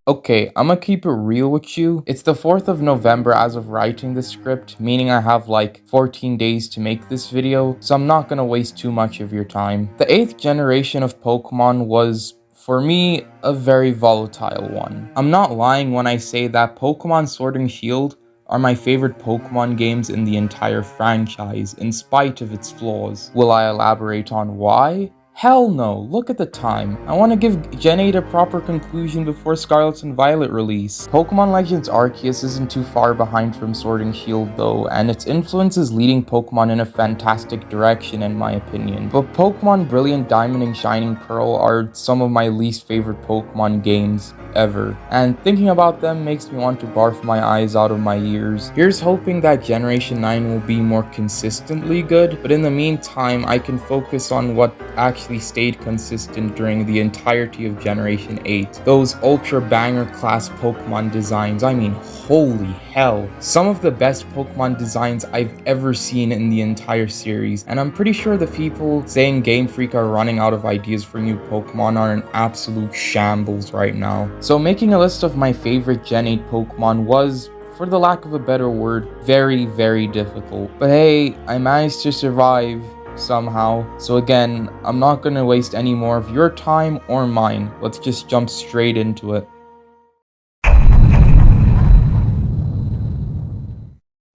Okay, I'ma keep it real with you. It's the 4th of November as of writing the script, meaning I have like 14 days to make this video, so I'm not gonna waste too much of your time. The 8th generation of Pokemon was, for me, a very volatile one. I'm not lying when I say that Pokemon Sword and Shield are my favorite Pokemon games in the entire franchise, in spite of its flaws. Will I elaborate on why? Hell no, look at the time. I want to give Gen 8 a proper conclusion before Scarlet and Violet release. Pokemon Legends Arceus isn't too far behind from Sword and Shield though, and its influence is leading Pokemon in a fantastic direction in my opinion. But Pokemon Brilliant Diamond and Shining Pearl are some of my least favorite Pokemon games ever, and thinking about them makes me want to barf my eyes out of my ears. Here's hoping that Generation 9 will be more consistently good, but in the meantime I can focus on what actually stayed consistent during the entirety of Generation 8. Those ultra banger class Pokemon designs, I mean holy hell. Some of the best Pokemon designs I've ever seen in the entire series, and I'm pretty sure the people saying Game Freak are running out of ideas for new Pokemon are in absolute shambles right now. So making a list of my favorite Gen 8 Pokemon was, for the lack of a better word, very, very difficult. But hey, I managed to survive somehow. So again, I'm not gonna waste any more of your time or mine. Let's just jump straight into it.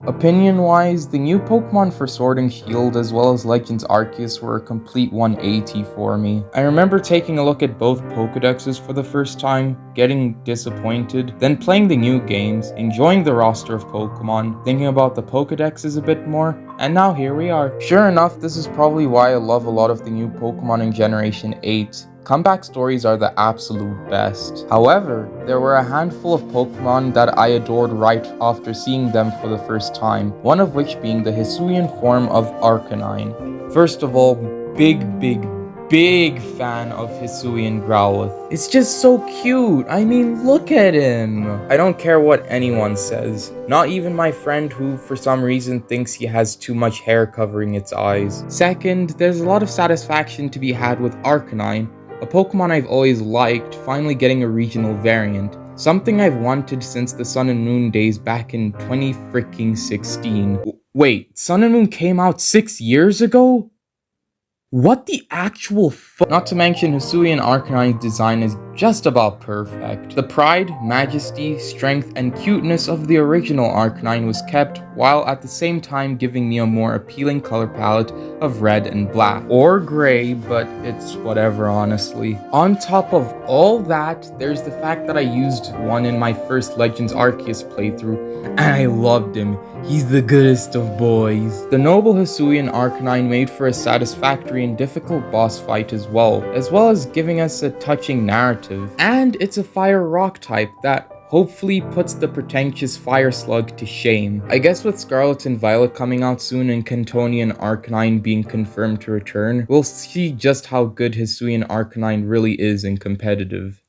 Opinion-wise, the new Pokemon for Sword and Shield as well as Legends Arceus were a complete 180 for me. I remember taking a look at both Pokédexes for the first time, getting disappointed, then playing the new games, enjoying the roster of Pokemon, thinking about the Pokédexes a bit more, and now here we are. Sure enough, this is probably why I love a lot of the new Pokemon in Generation 8. Comeback stories are the absolute best. However, there were a handful of Pokemon that I adored right after seeing them for the first time, one of which being the Hisuian form of Arcanine. First of all, big fan of Hisuian Growlithe. It's just so cute. I mean, look at him. I don't care what anyone says. Not even my friend who for some reason thinks he has too much hair covering its eyes. Second, there's a lot of satisfaction to be had with Arcanine, a Pokemon I've always liked, finally getting a regional variant. Something I've wanted since the Sun and Moon days back in 2016. Wait, Sun and Moon came out 6 years ago? What the actual fuck? Not to mention Hisuian Arcanine's design is just about perfect. The pride, majesty, strength, and cuteness of the original Arcanine was kept, while at the same time giving me a more appealing color palette of red and black. Or gray, but it's whatever honestly. On top of all that, there's the fact that I used one in my first Legends Arceus playthrough, and I loved him. He's the goodest of boys. The noble Hisuian Arcanine made for a satisfactory and difficult boss fight as well as giving us a touching narrative. And it's a fire rock type that hopefully puts the pretentious fire slug to shame. I guess with Scarlet and Violet coming out soon and Cantonian Arcanine being confirmed to return, we'll see just how good Hisuian Arcanine really is in competitive.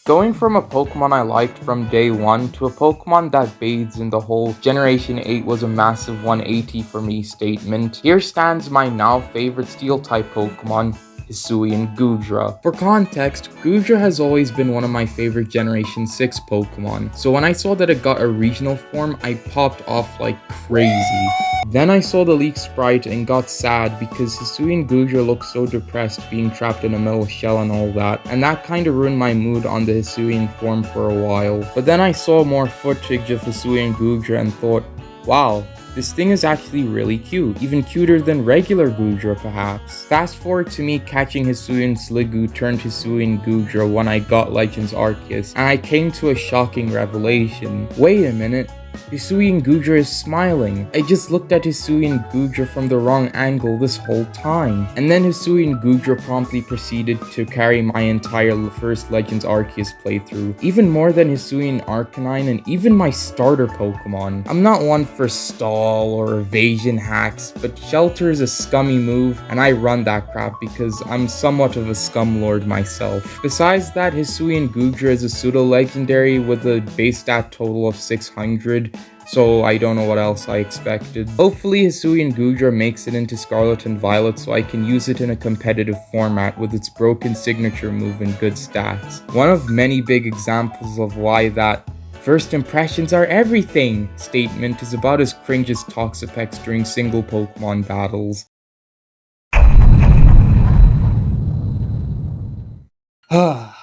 Going from a Pokemon I liked from day one to a Pokemon that bathes in the whole Generation 8 was a massive 180 for me statement, here stands my now favorite Steel-type Pokemon, Hisuian Goodra. For context, Goodra has always been one of my favorite Generation 6 Pokemon, so when I saw that it got a regional form, I popped off like crazy. Then I saw the leaked sprite and got sad because Hisuian Goodra looked so depressed being trapped in a metal shell and all that, and that kinda ruined my mood on the Hisuian form for a while. But then I saw more footage of Hisuian Goodra and thought, wow, this thing is actually really cute, even cuter than regular Goodra perhaps. Fast forward to me catching Hisuian Sliggoo turned Hisuian Goodra when I got Legends Arceus, and I came to a shocking revelation. Wait a minute. Hisuian Goodra is smiling. I just looked at Hisuian Goodra from the wrong angle this whole time. And then Hisuian Goodra promptly proceeded to carry my entire first Legends Arceus playthrough, even more than Hisuian Arcanine and even my starter Pokemon. I'm not one for stall or evasion hacks, but Shelter is a scummy move and I run that crap because I'm somewhat of a scumlord myself. Besides that, Hisuian Goodra is a pseudo-legendary with a base stat total of 600, so I don't know what else I expected. Hopefully Hisuian Goodra makes it into Scarlet and Violet so I can use it in a competitive format with its broken signature move and good stats. One of many big examples of why that "first impressions are everything" statement is about as cringe as Toxapex during single Pokemon battles.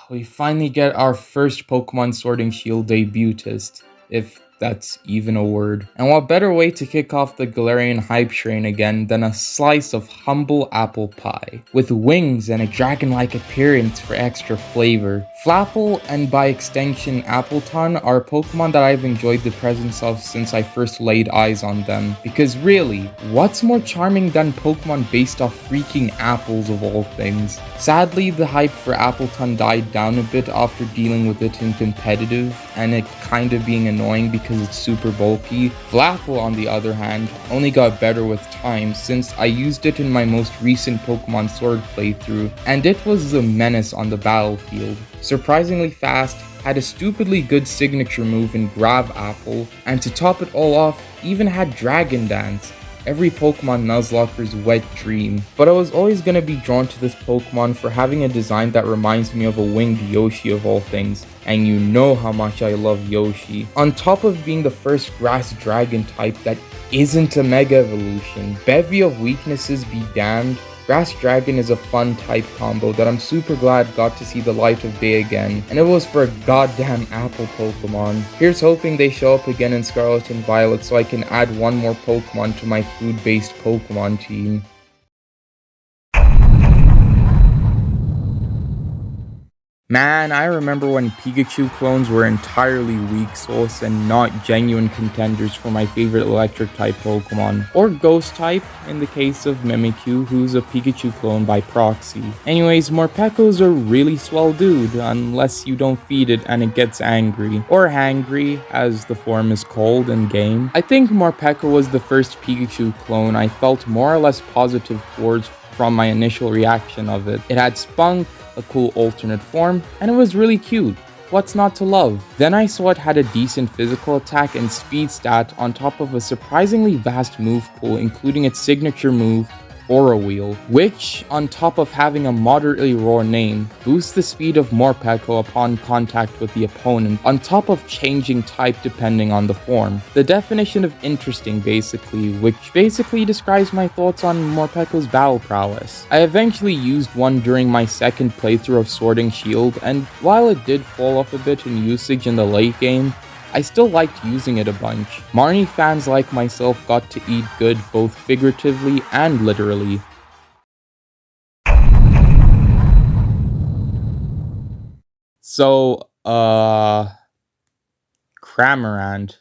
We finally get our first Pokemon Sword and Shield debutist, if that's even a word. And what better way to kick off the Galarian hype train again than a slice of humble apple pie, with wings and a dragon-like appearance for extra flavor. Flapple, and by extension Appleton, are Pokemon that I've enjoyed the presence of since I first laid eyes on them, because really, what's more charming than Pokemon based off freaking apples of all things? Sadly, the hype for Appleton died down a bit after dealing with it in competitive, and it kinda being annoying because it's super bulky. Flapple, on the other hand, only got better with time since I used it in my most recent Pokemon Sword playthrough, and it was a menace on the battlefield. Surprisingly fast, had a stupidly good signature move in Grav Apple, and to top it all off, even had Dragon Dance. Every Pokemon Nuzlocker's wet dream. But I was always going to be drawn to this Pokemon for having a design that reminds me of a winged Yoshi of all things, and you know how much I love Yoshi. On top of being the first grass dragon type that isn't a Mega Evolution. Bevy of weaknesses be damned, Grass Dragon is a fun type combo that I'm super glad got to see the light of day again, and it was for a goddamn apple Pokemon. Here's hoping they show up again in Scarlet and Violet so I can add one more Pokemon to my food-based Pokemon team. Man, I remember when Pikachu clones were entirely weak sauce and not genuine contenders for my favorite electric type Pokemon. Or ghost type, in the case of Mimikyu, who's a Pikachu clone by proxy. Anyways, Morpeko's a really swell dude, unless you don't feed it and it gets angry. Or hangry, as the form is called in game. I think Morpeko was the first Pikachu clone I felt more or less positive towards from my initial reaction of it. It had spunk, a cool alternate form, and it was really cute. What's not to love? Then I saw it had a decent physical attack and speed stat on top of a surprisingly vast move pool, including its signature move, Aura Wheel, which, on top of having a moderately raw name, boosts the speed of Morpeko upon contact with the opponent, on top of changing type depending on the form. The definition of interesting basically, which basically describes my thoughts on Morpeko's battle prowess. I eventually used one during my second playthrough of Sword and Shield, and while it did fall off a bit in usage in the late game, I still liked using it a bunch. Marnie fans like myself got to eat good both figuratively and literally. So, Cramorant.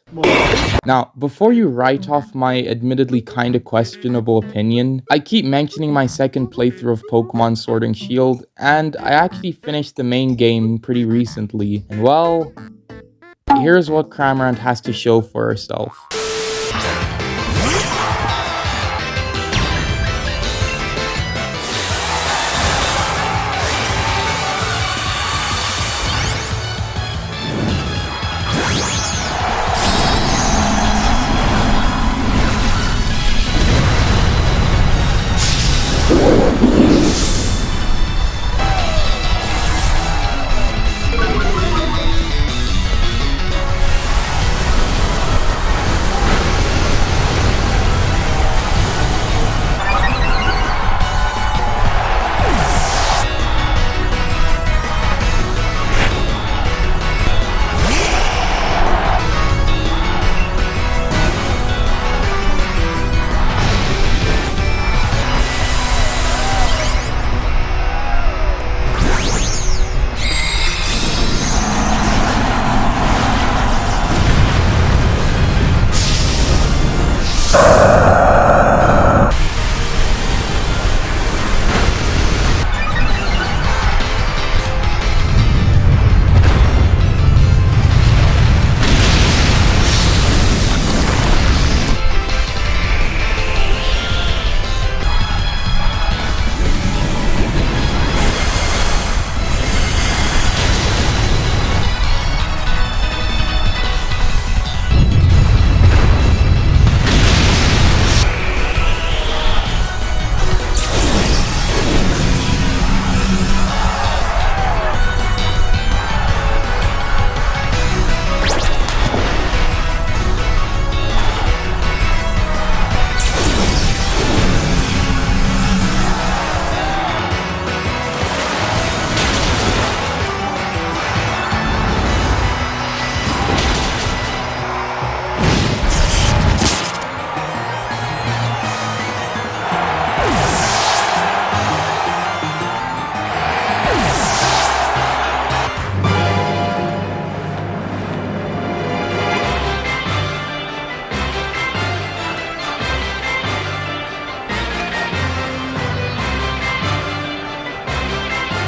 Now, before you write off my admittedly kinda questionable opinion, I keep mentioning my second playthrough of Pokemon Sword and Shield, and I actually finished the main game pretty recently, and well, here's what Cramorant has to show for herself.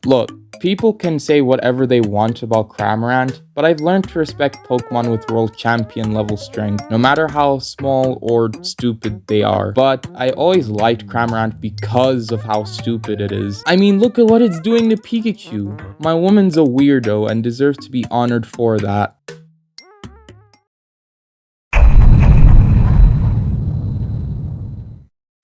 Look, people can say whatever they want about Cramorant, but I've learned to respect Pokemon with World Champion level strength, no matter how small or stupid they are. But I always liked Cramorant because of how stupid it is. I mean, look at what it's doing to Pikachu. My woman's a weirdo and deserves to be honored for that.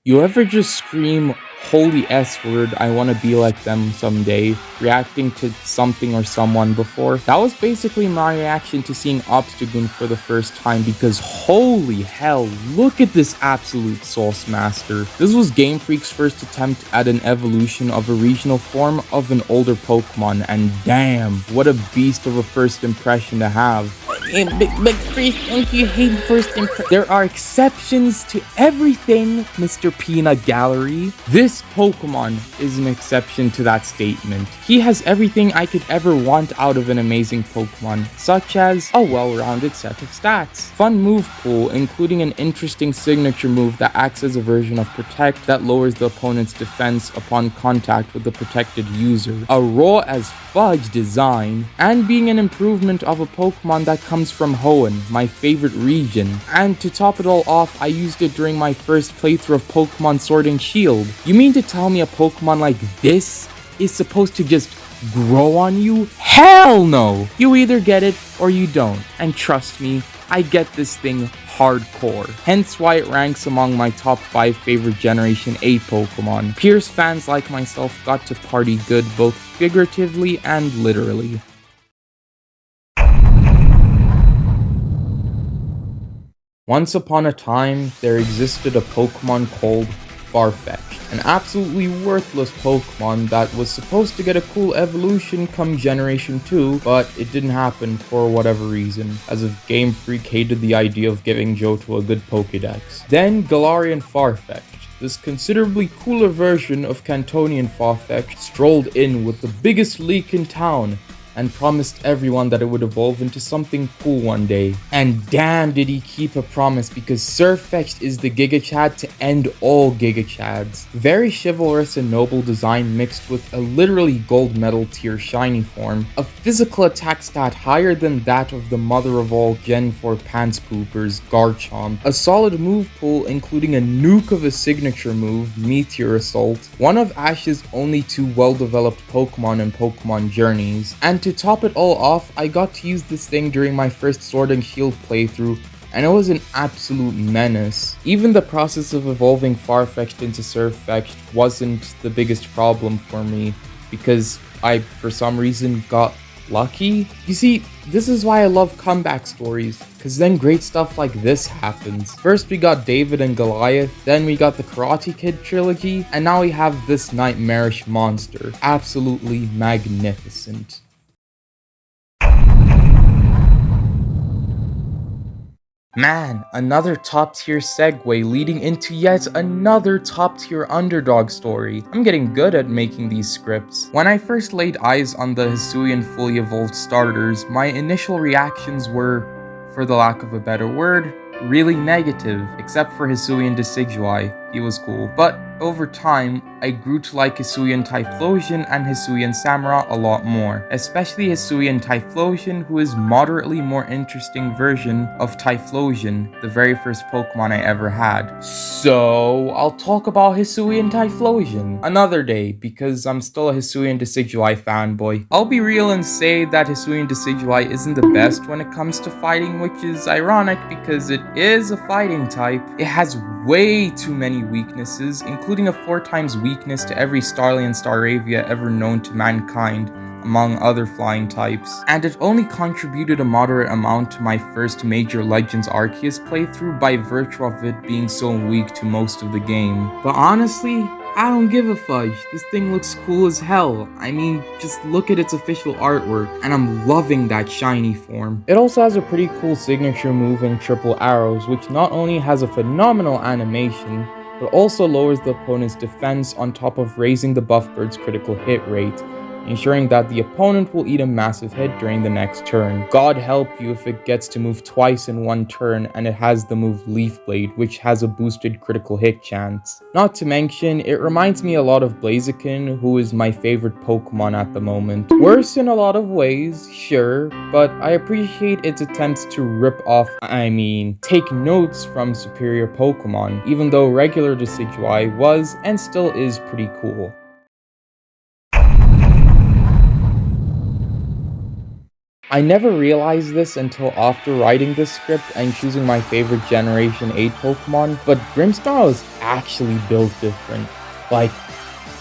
You ever just scream, "Holy S-word, I wanna be like them someday," reacting to something or someone before? That was basically my reaction to seeing Obsidian for the first time, because holy hell, look at this absolute sauce master. This was Game Freak's first attempt at an evolution of a regional form of an older Pokemon, and damn, what a beast of a first impression to have. But Chris, don't you hate first impression? There are exceptions to everything, Mr. Peanut Gallery. This Pokemon is an exception to that statement. He has everything I could ever want out of an amazing Pokemon, such as a well-rounded set of stats, fun move pool, including an interesting signature move that acts as a version of Protect that lowers the opponent's defense upon contact with the protected user, a raw as fudge design, and being an improvement of a Pokemon that comes from Hoenn, my favorite region. And to top it all off, I used it during my first playthrough of Pokemon Sword and Shield. You mean to tell me a Pokemon like this is supposed to just grow on you? Hell no! You either get it or you don't. And trust me, I get this thing hardcore. Hence why it ranks among my top 5 favorite Generation 8 Pokemon. Piers fans like myself got to party good both figuratively and literally. Once upon a time, there existed a Pokemon called Farfetch'd, an absolutely worthless Pokemon that was supposed to get a cool evolution come Generation 2, but it didn't happen for whatever reason, as if Game Freak hated the idea of giving Johto a good Pokédex. Then Galarian Farfetch'd, this considerably cooler version of Cantonian Farfetch'd, strolled in with the biggest leak in town, and promised everyone that it would evolve into something cool one day. And damn did he keep a promise, because Surfetch'd is the Giga Chad to end all Giga Chads. Very chivalrous and noble design mixed with a literally gold medal tier shiny form, a physical attack stat higher than that of the mother of all Gen 4 pants poopers, Garchomp, a solid move pool including a nuke of a signature move, Meteor Assault, one of Ash's only 2 well-developed Pokemon in Pokemon Journeys, and to top it all off, I got to use this thing during my first Sword and Shield playthrough, and it was an absolute menace. Even the process of evolving Farfetch'd into Surfetch'd wasn't the biggest problem for me, because I, for some reason, got lucky. You see, this is why I love comeback stories, because then great stuff like this happens. First we got David and Goliath, then we got the Karate Kid trilogy, and now we have this nightmarish monster. Absolutely magnificent. Man, another top tier segue leading into yet another top tier underdog story. I'm getting good at making these scripts. When I first laid eyes on the Hisuian fully evolved starters, my initial reactions were, for the lack of a better word, really negative, except for Hisuian Decidueye. He was cool. But over time, I grew to like Hisuian Typhlosion and Hisuian Samurott a lot more, especially Hisuian Typhlosion, who is moderately more interesting version of Typhlosion, the very first Pokemon I ever had. So I'll talk about Hisuian Typhlosion another day, because I'm still a Hisuian Decidueye fanboy. I'll be real and say that Hisuian Decidueye isn't the best when it comes to fighting, which is ironic because it is a fighting type. It has way too many weaknesses, including a 4 times weakness to every Starly and Staravia ever known to mankind, among other flying types. And it only contributed a moderate amount to my first major Legends Arceus playthrough by virtue of it being so weak to most of the game. But honestly, I don't give a fudge. This thing looks cool as hell. I mean, just look at its official artwork, and I'm loving that shiny form. It also has a pretty cool signature move in Triple Arrows, which not only has a phenomenal animation, but also lowers the opponent's defense on top of raising the buff bird's critical hit rate. ensuring that the opponent will eat a massive hit during the next turn. God help you if it gets to move twice in one turn and it has the move Leaf Blade, which has a boosted critical hit chance. Not to mention, it reminds me a lot of Blaziken, who is my favorite Pokemon at the moment. Worse in a lot of ways, sure, but I appreciate its attempts to take notes from superior Pokemon, even though regular Decidueye was and still is pretty cool. I never realized this until after writing this script and choosing my favorite Generation 8 Pokemon, but Grimmsnarl is actually built different. Like,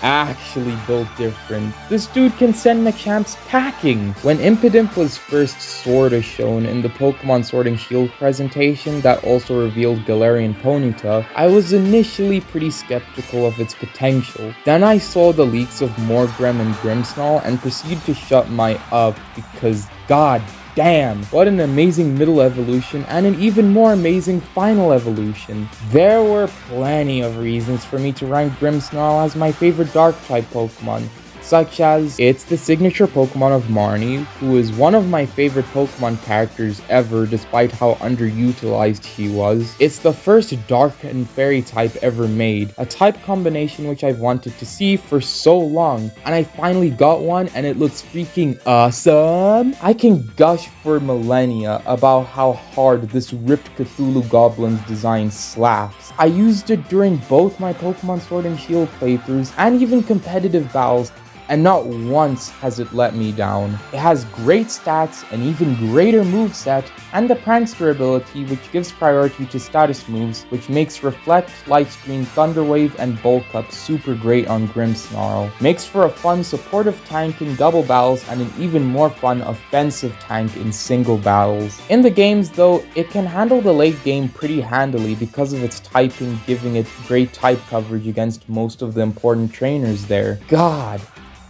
actually built different. This dude can send Machamps packing! When Impidimp was first sorta shown in the Pokemon Sword and Shield presentation that also revealed Galarian Ponyta, I was initially pretty skeptical of its potential. Then I saw the leaks of Morgrem and Grimmsnarl and proceeded to shut my up because god damn, what an amazing middle evolution and an even more amazing final evolution. There were plenty of reasons for me to rank Grimmsnarl as my favorite Dark-type Pokemon, such as it's the signature Pokemon of Marnie, who is one of my favorite Pokemon characters ever despite how underutilized he was. It's the first Dark and Fairy type ever made, a type combination which I've wanted to see for so long, and I finally got one and it looks freaking awesome. I can gush for millennia about how hard this ripped Cthulhu Goblin's design slaps. I used it during both my Pokemon Sword and Shield playthroughs and even competitive battles, and not once has it let me down. It has great stats, an even greater moveset, and the Prankster ability which gives priority to status moves, which makes Reflect, Light Screen, Thunder Wave, and Bulk Up super great on Grimmsnarl. Makes for a fun supportive tank in double battles and an even more fun offensive tank in single battles. In the games though, it can handle the late game pretty handily because of its typing, giving it great type coverage against most of the important trainers there. God.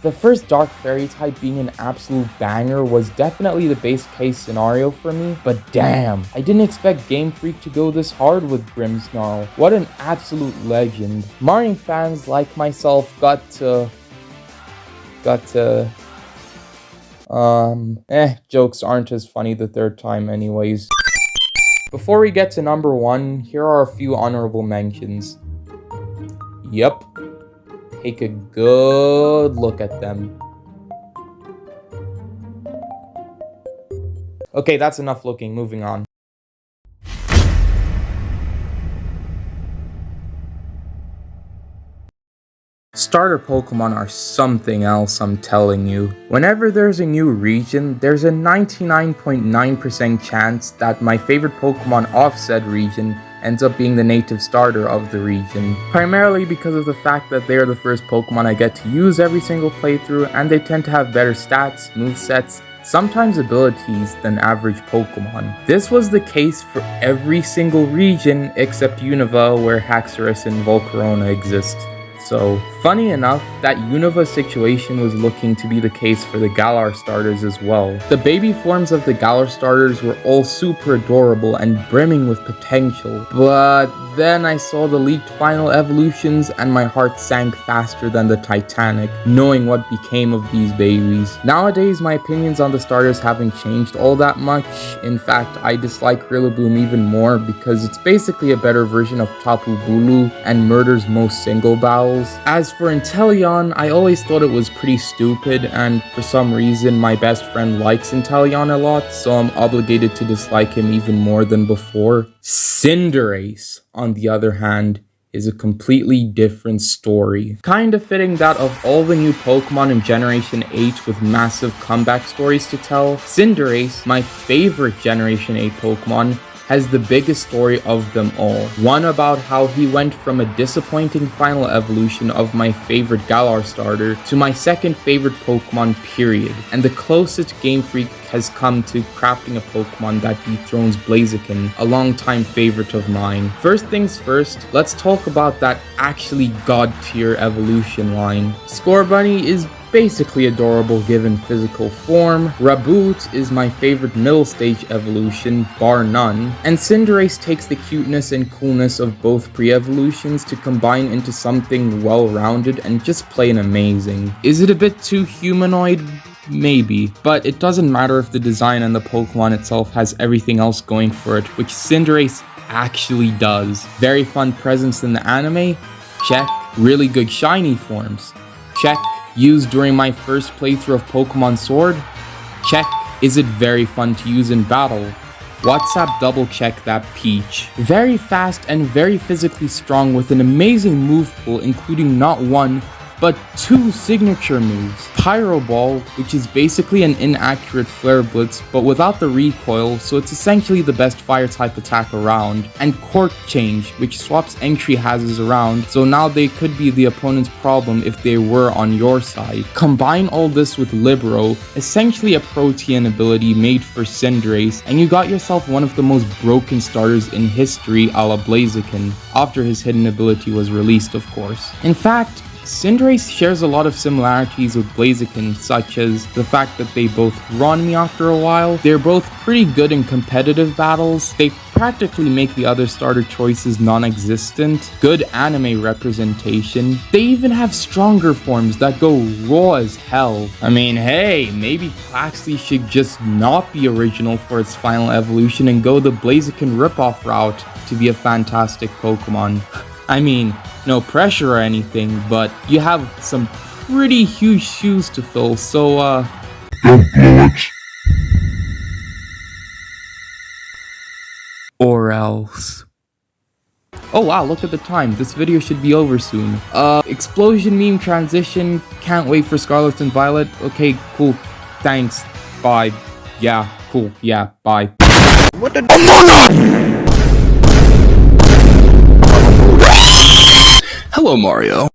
The first Dark Fairy type being an absolute banger was definitely the base case scenario for me, but damn, I didn't expect Game Freak to go this hard with Grimmsnarl. What an absolute legend. Marnie fans like myself jokes aren't as funny the third time anyways. Before we get to number 1, here are a few honorable mentions. Yep. Take a good look at them. Okay, that's enough looking, moving on. Starter Pokemon are something else, I'm telling you. Whenever there's a new region, there's a 99.9% chance that my favorite Pokemon off said region ends up being the native starter of the region. Primarily because of the fact that they are the first Pokemon I get to use every single playthrough, and they tend to have better stats, movesets, sometimes abilities than average Pokemon. This was the case for every single region except Unova, where Haxorus and Volcarona exist. So, funny enough, that Unova situation was looking to be the case for the Galar starters as well. The baby forms of the Galar starters were all super adorable and brimming with potential, but then I saw the leaked final evolutions and my heart sank faster than the Titanic, knowing what became of these babies. Nowadays, my opinions on the starters haven't changed all that much. In fact, I dislike Rillaboom even more because it's basically a better version of Tapu Bulu and murders most single battles. As for Inteleon, I always thought it was pretty stupid, and for some reason my best friend likes Inteleon a lot, so I'm obligated to dislike him even more than before. Cinderace, on the other hand, is a completely different story. Kinda fitting that of all the new Pokemon in Generation 8 with massive comeback stories to tell, Cinderace, my favorite Generation 8 Pokemon, has the biggest story of them all. One about how he went from a disappointing final evolution of my favorite Galar starter to my second favorite Pokemon period, and the closest Game Freak has come to crafting a Pokemon that dethrones Blaziken, a longtime favorite of mine. First things first, let's talk about that actually god tier evolution line. Scorbunny is basically adorable given physical form. Raboot is my favorite middle stage evolution, bar none. And Cinderace takes the cuteness and coolness of both pre-evolutions to combine into something well-rounded and just plain amazing. Is it a bit too humanoid? Maybe, but it doesn't matter if the design and the Pokemon itself has everything else going for it, which Cinderace actually does. Very fun presence in the anime? Check. Really good shiny forms? Check. Used during my first playthrough of Pokemon Sword? Check. Is it very fun to use in battle? WhatsApp double check that peach. Very fast and very physically strong with an amazing move pool, including not one, but two signature moves. Pyro Ball, which is basically an inaccurate Flare Blitz, but without the recoil, so it's essentially the best fire type attack around. And Court Change, which swaps entry hazards around, so now they could be the opponent's problem if they were on your side. Combine all this with Libero, essentially a Protean ability made for Cinderace, and you got yourself one of the most broken starters in history a la Blaziken, after his hidden ability was released, of course. In fact, Cinderace shares a lot of similarities with Blaziken, such as the fact that they both run me after a while. They're both pretty good in competitive battles. They practically make the other starter choices non-existent. Good anime representation. They even have stronger forms that go raw as hell. I mean, hey, maybe Claxley should just not be original for its final evolution and go the Blaziken ripoff route to be a fantastic Pokemon. I mean, no pressure or anything, but you have some pretty huge shoes to fill, so don't blow it. Or else. Oh wow, look at the time. This video should be over soon. Explosion meme transition. Can't wait for Scarlet and Violet. Okay, cool. Thanks. Bye. Yeah, cool. Yeah, bye. What the? Hello, Mario.